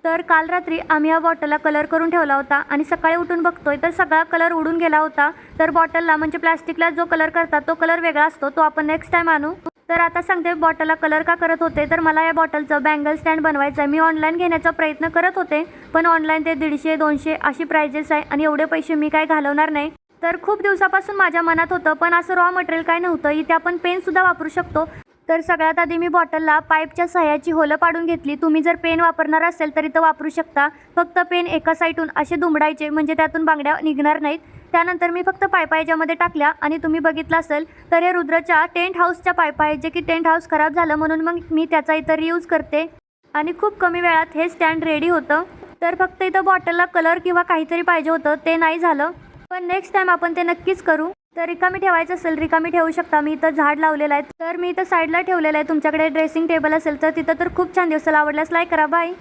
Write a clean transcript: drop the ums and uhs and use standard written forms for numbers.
तर काल रात्री आम्ही या बॉटलला कलर करून ठेवला होता आणि सकाळी उठून बघतोय तर सगळा कलर उडून गेला होता। तर बॉटलला म्हणजे प्लास्टिकला जो कलर करतात तो कलर वेगळा असतो, तो आपण नेक्स्ट टाइम आणू। तर आता सांगते बॉटलला कलर का करत होते, तर मला या बॉटलचं बँगल स्टँड बनवायचं आहे। मी ऑनलाईन घेण्याचा प्रयत्न करत होते, पण ऑनलाईन ते 150-200 अशी प्राइजेस आहे आणि एवढे पैसे मी काय घालवणार नाही। तर खूप दिवसापासून माझ्या मनात होतं, पण असं रॉ मटेरियल काय नव्हतं। इथे आपण पेनसुद्धा वापरू शकतो। तर सगळ्यात आधी मी बॉटलला पाईपच्या सहाय्याची होलं पाडून घेतली। तुम्ही जर पेन वापरणार असेल तर इथं वापरू शकता। फक्त पेन एका साईडून असे दुमडायचे, म्हणजे त्यातून बांगड्या निघणार नाहीत। त्यानंतर मी फक्त पायपा याच्यामध्ये टाकल्या आणि तुम्ही बघितलं असेल तर हे रुद्रच्या टेंट हाऊसच्या पायपा आहेत, जे की टेंट हाऊस खराब झालं म्हणून मग मी त्याचा इथं रियूज करते आणि खूप कमी वेळात हे स्टँड रेडी होतं। तर फक्त इथं बॉटलला कलर किंवा काहीतरी पाहिजे होतं, ते नाही झालं, पण नेक्स्ट टाइम आपण ते नक्कीच करू। तर रिकामी ठेवायचं असेल रिकामी ठेवू शकता। मी इथं झाड लावलेलं आहे, तर मी इथं साईडला ठेवलेलं आहे। तुमच्याकडे ड्रेसिंग टेबल असेल तर तिथं तर खूप छान दिसेल। आवडल्यास लाईक करा। बाय।